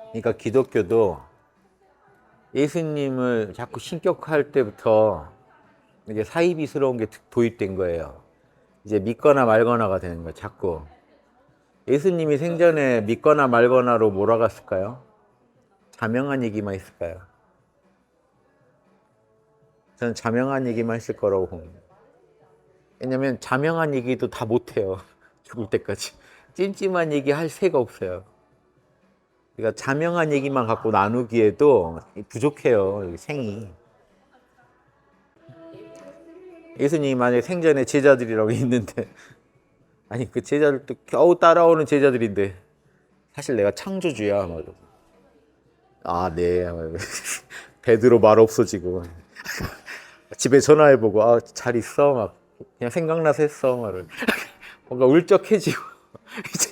그러니까 기독교도 예수님을 자꾸 신격화할 때부터 이게 사이비스러운 게 도입된 거예요. 이제 믿거나 말거나가 되는 거예요, 자꾸. 예수님이 생전에 믿거나 말거나로 몰아갔을까요? 자명한 얘기만 했을까요? 저는 자명한 얘기만 했을 거라고 봅니다. 왜냐면 자명한 얘기도 다 못해요. 죽을 때까지. 찜찜한 얘기 할 새가 없어요. 그러니까 자명한 얘기만 갖고 나누기에도 부족해요, 생이. 예수님이 만약에 생전에 제자들이라고 있는데, 아니 그 제자들도 겨우 따라오는 제자들인데, 사실 내가 창조주야. 아, 네. 베드로 말 없어지고 집에 전화해보고 아, 잘 있어? 막 그냥 생각나서 했어. 말을 뭔가 울적해지고 이제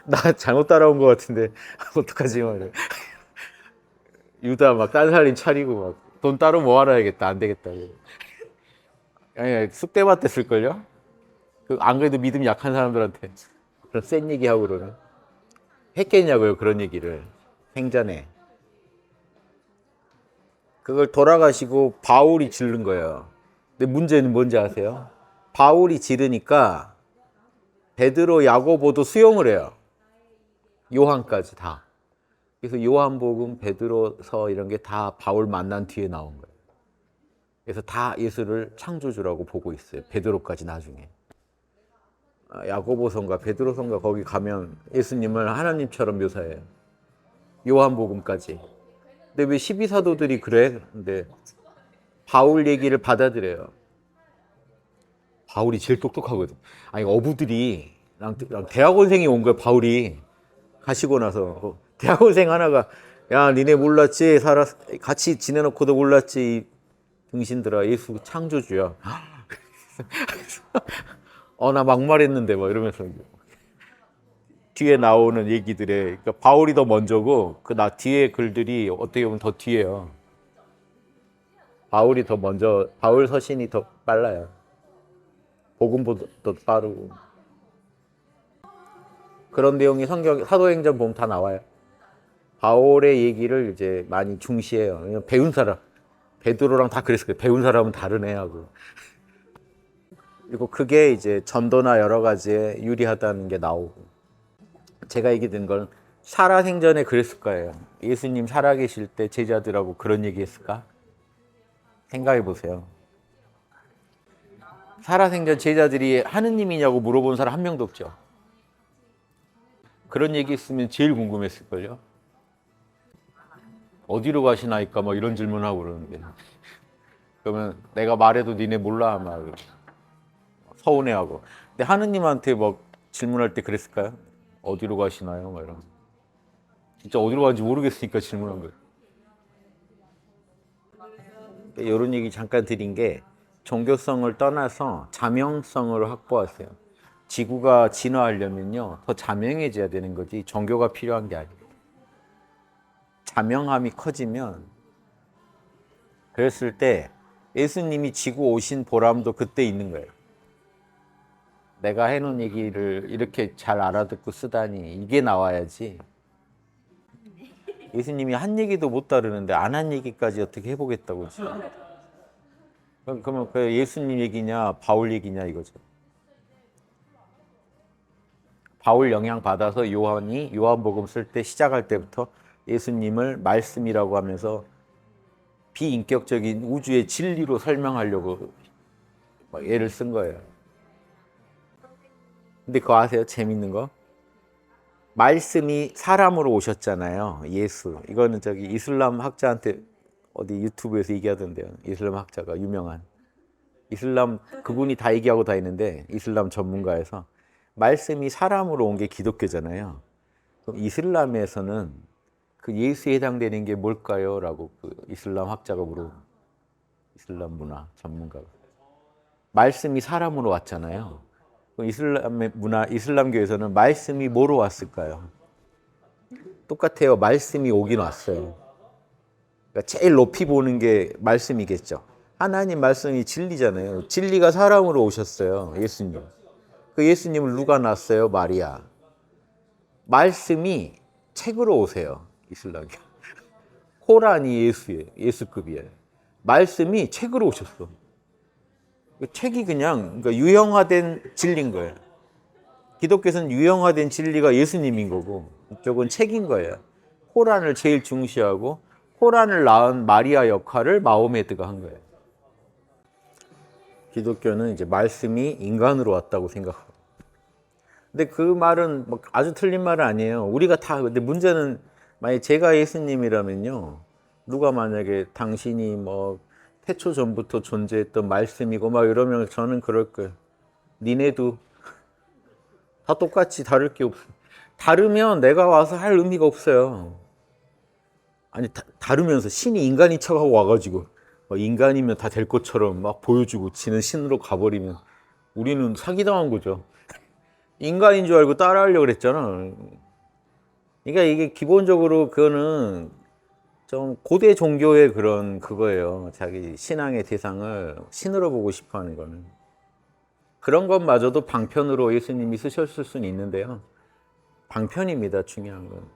나 잘못 따라온 것 같은데 어떡하지? 말을 유다 막 딴 살림 차리고 막 돈 따로 모아놔야겠다. 안 되겠다. 아니 쑥대밭 됐을걸요? 안 그래도 믿음이 약한 사람들한테 그런 센 얘기하고 그러네. 했겠냐고요, 그런 얘기를 생전에. 그걸 돌아가시고 바울이 지른 거예요. 근데 문제는 뭔지 아세요? 바울이 지르니까 베드로, 야고보도 수용을 해요. 요한까지 다. 그래서 요한복음, 베드로서 이런 게 다 바울 만난 뒤에 나온 거예요. 그래서 다 예수를 창조주라고 보고 있어요. 베드로까지 나중에. 야고보서인가 베드로서인가 거기 가면 예수님을 하나님처럼 묘사해요. 요한복음까지. 근데 왜 12사도들이 그래? 근데 바울 얘기를 받아들여요. 바울이 제일 똑똑하거든. 아니 어부들이 대학원생이 온 거야. 바울이 가시고 나서 대학원생 하나가 야 니네 몰랐지? 같이 지내놓고도 몰랐지? 이 등신들아, 예수 창조주야. 나 막말했는데 막 이러면서 뒤에 나오는 얘기들에, 그러니까 바울이 더 먼저고 그 나 뒤에 글들이 어떻게 보면 더 뒤에요. 바울이 더 먼저, 바울 서신이 더 빨라요. 복음보다 더 빠르고. 그런 내용이 성경 사도행전 보면 다 나와요. 바울의 얘기를 이제 많이 중시해요. 왜냐면 배운 사람, 베드로랑 다 그랬을 거예요. 배운 사람은 다르네 하고. 그리고 그게 이제 전도나 여러 가지에 유리하다는 게 나오고. 제가 얘기 든 건 살아생전에 그랬을 거예요. 예수님 살아계실 때 제자들하고 그런 얘기 했을까? 생각해 보세요. 살아생전 제자들이 하느님이냐고 물어본 사람 한 명도 없죠. 그런 얘기 했으면 제일 궁금했을걸요. 어디로 가시나이까 막 이런 질문하고 그러는데, 그러면 내가 말해도 니네 몰라 막 서운해하고. 근데 하느님한테 막 질문할 때 그랬을까요? 어디로 가시나요? 막 이런. 진짜 어디로 가는지 모르겠으니까 질문한 거예요. 이런 얘기 잠깐 드린 게 종교성을 떠나서 자명성을 확보하세요. 지구가 진화하려면요 더 자명해져야 되는 거지 종교가 필요한 게 아니에요. 자명함이 커지면, 그랬을 때 예수님이 지구 오신 보람도 그때 있는 거예요. 내가 해놓은 얘기를 이렇게 잘 알아듣고 쓰다니, 이게 나와야지. 예수님이 한 얘기도 못 다루는데 안 한 얘기까지 어떻게 해보겠다고. 그러면 그 예수님 얘기냐 바울 얘기냐 이거죠. 바울 영향 받아서 요한이 요한복음 쓸 때 시작할 때부터 예수님을 말씀이라고 하면서 비인격적인 우주의 진리로 설명하려고 막 애를 쓴 거예요. 근데 그거 아세요? 재밌는 거? 말씀이 사람으로 오셨잖아요. 예수. 이거는 저기 이슬람 학자한테 어디 유튜브에서 얘기하던데요. 이슬람 학자가 유명한. 이슬람 그분이 다 얘기하고 다니는데 이슬람 전문가에서 말씀이 사람으로 온 게 기독교잖아요. 그럼 이슬람에서는 그 예수에 해당되는 게 뭘까요? 라고 그 이슬람 학자가 물어. 이슬람 문화 전문가가. 말씀이 사람으로 왔잖아요. 그럼 이슬람의 문화, 이슬람교에서는 말씀이 뭐로 왔을까요? 똑같아요. 말씀이 오긴 왔어요. 그러니까 제일 높이 보는 게 말씀이겠죠. 하나님 말씀이 진리잖아요. 진리가 사람으로 오셨어요. 예수님. 그 예수님을 누가 낳았어요? 마리아. 말씀이 책으로 오세요. 이슬람이. 코란이 예수예요. 예수급이에요. 말씀이 책으로 오셨어. 책이 그냥 그러니까 유형화된 진리인 거예요. 기독교에서는 유형화된 진리가 예수님인 거고 이쪽은 책인 거예요. 코란을 제일 중시하고 코란을 낳은 마리아 역할을 마호메드가 한 거예요. 기독교는 이제 말씀이 인간으로 왔다고 생각하고. 근데 그 말은 뭐 아주 틀린 말은 아니에요. 우리가 다 근데 문제는 만약 제가 예수님이라면요. 누가 만약에 당신이 뭐 태초 전부터 존재했던 말씀이고 막 이러면 저는 그럴 거예요. 니네도 다 똑같이 다를 게 없어. 다르면 내가 와서 할 의미가 없어요. 아니 다르면서 신이 인간이 척하고 와가지고 인간이면 다 될 것처럼 막 보여주고 지는 신으로 가버리면 우리는 사기당한 거죠. 인간인 줄 알고 따라하려고 그랬잖아. 그러니까 이게 기본적으로 그거는 좀 고대 종교의 그런 그거예요. 자기 신앙의 대상을 신으로 보고 싶어 하는 거는. 그런 것마저도 방편으로 예수님이 쓰셨을 수는 있는데요. 방편입니다. 중요한 건.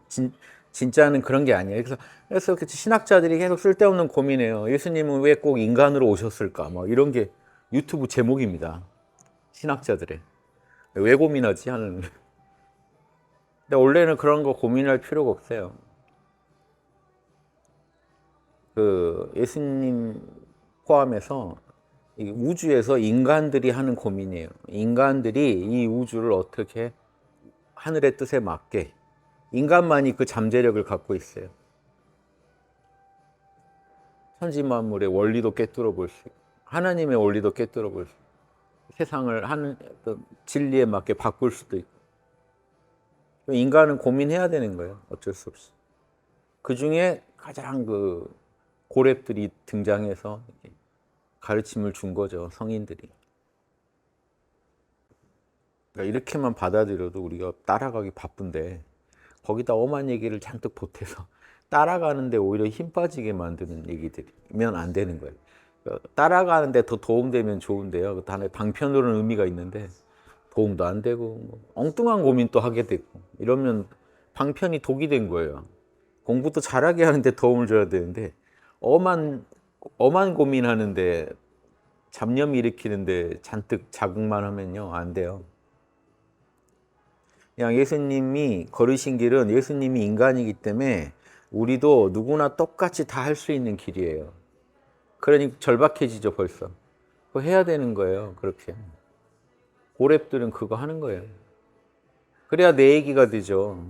진짜는 그런 게 아니에요. 그래서 신학자들이 계속 쓸데없는 고민해요. 예수님은 왜 꼭 인간으로 오셨을까? 뭐 이런 게 유튜브 제목입니다. 신학자들의. 왜 고민하지? 하는. 근데 원래는 그런 거 고민할 필요가 없어요. 그 예수님 포함해서 우주에서 인간들이 하는 고민이에요. 인간들이 이 우주를 어떻게 하늘의 뜻에 맞게 인간만이 그 잠재력을 갖고 있어요. 천지만물의 원리도 꿰뚫어 볼 수 있고 하나님의 원리도 꿰뚫어 볼 수 있고 세상을 하는 진리에 맞게 바꿀 수도 있고 인간은 고민해야 되는 거예요. 어쩔 수 없이. 그 중에 가장 그 고렙들이 등장해서 가르침을 준 거죠. 성인들이. 그러니까 이렇게만 받아들여도 우리가 따라가기 바쁜데 거기다 엄한 얘기를 잔뜩 보태서 따라가는데 오히려 힘 빠지게 만드는 얘기들이면 안 되는 거예요. 그러니까 따라가는데 더 도움되면 좋은데요. 그 다음에 방편으로는 의미가 있는데 도움도 안 되고 뭐 엉뚱한 고민 또 하게 되고 이러면 방편이 독이 된 거예요. 공부도 잘하게 하는데 도움을 줘야 되는데 엄한 고민하는데 잡념 일으키는데 잔뜩 자극만 하면요 안 돼요. 그냥 예수님이 걸으신 길은 예수님이 인간이기 때문에 우리도 누구나 똑같이 다 할 수 있는 길이에요. 그러니 절박해지죠 벌써. 그거 해야 되는 거예요. 그렇게. 고렙들은 그거 하는 거예요. 그래야 내 얘기가 되죠.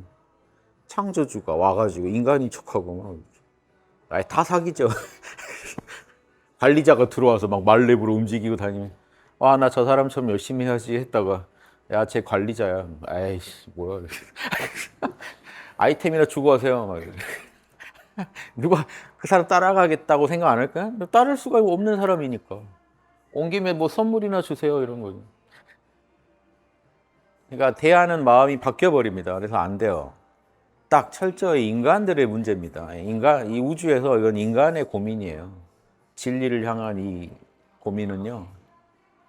창조주가 와가지고 인간인 척하고 막 다 사기죠. 관리자가 들어와서 막 말렙으로 움직이고 다니면 나 저 사람처럼 열심히 해야지 했다가 야, 쟤 관리자야. 아이씨, 뭐야. 아이템이나 주고 하세요. 막. 누가 그 사람 따라가겠다고 생각 안 할까요? 따를 수가 없는 사람이니까. 온 김에 뭐 선물이나 주세요. 이런 거죠. 그러니까 대하는 마음이 바뀌어버립니다. 그래서 안 돼요. 딱 철저히 인간들의 문제입니다. 이 우주에서 이건 인간의 고민이에요. 진리를 향한 이 고민은요.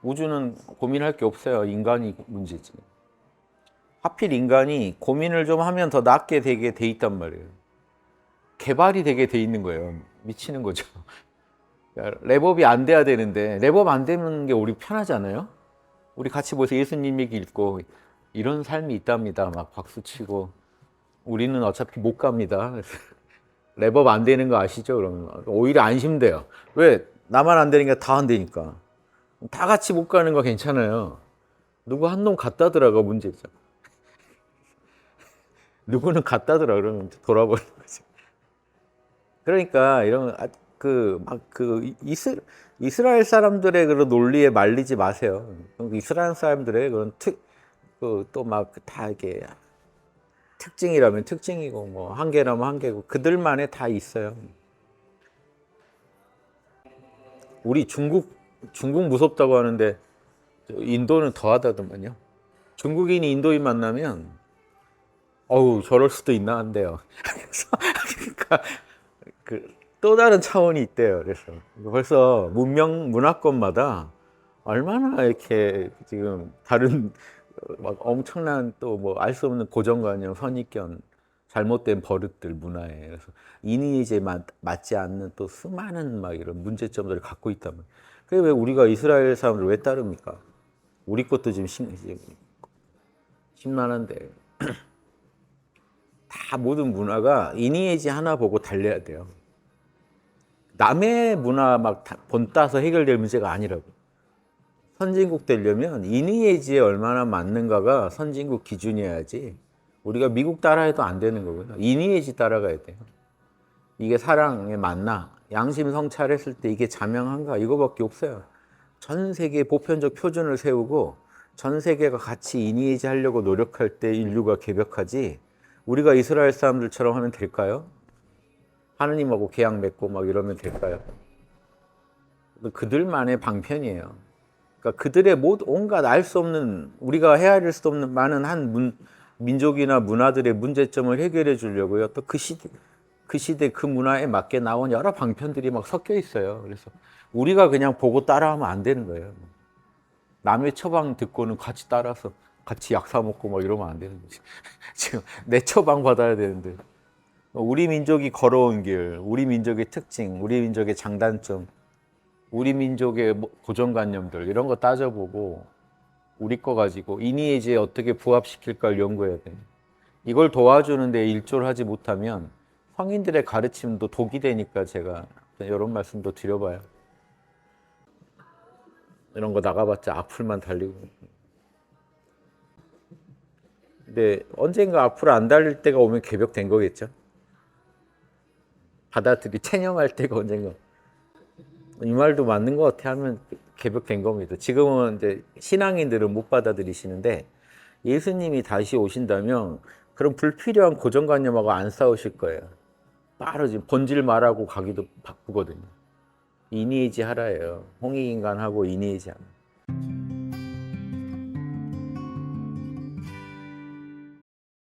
우주는 고민할 게 없어요. 인간이 문제지. 하필 인간이 고민을 좀 하면 더 낫게 되게 돼 있단 말이에요. 개발이 되게 돼 있는 거예요. 미치는 거죠. 랩업이 안 돼야 되는데 랩업 안 되는 게 우리 편하잖아요. 우리 같이 모여서 예수님 얘기 읽고 이런 삶이 있답니다. 막 박수치고 우리는 어차피 못 갑니다. 랩업 안 되는 거 아시죠? 그러면 오히려 안심돼요. 왜? 나만 안 되니까 다 안 되니까. 다 같이 못 가는 거 괜찮아요. 누구 한 놈 갖다 들어가 문제죠. 누구는 갖다 들어 그러면 돌아버리는 거죠. 그러니까 이런 이스라엘 사람들의 그런 논리에 말리지 마세요. 이스라엘 사람들의 그런 또 막 다 이렇게 특징이라면 특징이고 뭐 한계라면 한계고 그들만의 다 있어요. 우리 중국 무섭다고 하는데 인도는 더하다더만요. 중국인이 인도인 만나면 저럴 수도 있나 한데요. 그러니까 또 다른 차원이 있대요. 그래서 벌써 문화권마다 얼마나 이렇게 지금 다른 막 엄청난 또 뭐 알 수 없는 고정관념, 선입견 잘못된 버릇들 문화에. 그래서 이니에이지에 맞지 않는 또 수많은 막 이런 문제점들을 갖고 있단 말이에요. 그게 왜 우리가 이스라엘 사람들 왜 따릅니까? 우리 것도 지금 심란한데. 다 모든 문화가 이니에이지 하나 보고 달려야 돼요. 남의 문화 막 본따서 해결될 문제가 아니라고. 선진국 되려면 이니에이지에 얼마나 맞는가가 선진국 기준이어야지 우리가 미국 따라해도 안 되는 거고요. 이니에이지 따라가야 돼요. 이게 사랑에 맞나? 양심 성찰했을 때 이게 자명한가? 이거밖에 없어요. 전 세계 보편적 표준을 세우고 전 세계가 같이 이니에이지 하려고 노력할 때 인류가 개벽하지 우리가 이스라엘 사람들처럼 하면 될까요? 하느님하고 계약 맺고 막 이러면 될까요? 그들만의 방편이에요. 그러니까 그들의 온갖 알 수 없는 우리가 헤아릴 수 없는 많은 민족이나 문화들의 문제점을 해결해 주려고요. 또 그 시대 그 문화에 맞게 나온 여러 방편들이 막 섞여 있어요. 그래서 우리가 그냥 보고 따라하면 안 되는 거예요. 남의 처방 듣고는 같이 따라서 같이 약 사 먹고 막 이러면 안 되는 거지. 지금 내 처방 받아야 되는데 우리 민족이 걸어온 길, 우리 민족의 특징, 우리 민족의 장단점, 우리 민족의 고정관념들 이런 거 따져보고 우리 거 가지고 이니에이지에 어떻게 부합시킬까를 연구해야 돼. 이걸 도와주는데 일조를 하지 못하면 성인들의 가르침도 독이 되니까 제가 이런 말씀도 드려봐요. 이런 거 나가봤자 악플만 달리고. 근데 언젠가 악플 안 달릴 때가 오면 개벽된 거겠죠. 체념할 때가 언젠가. 이 말도 맞는 것 같아 하면 개벽된 겁니다. 지금은 이제 신앙인들은 못 받아들이시는데 예수님이 다시 오신다면 그런 불필요한 고정관념하고 안 싸우실 거예요. 바로 지금 본질 말하고 가기도 바쁘거든요. 이니에이지 하라예요. 홍익인간하고 이니에이지 하라.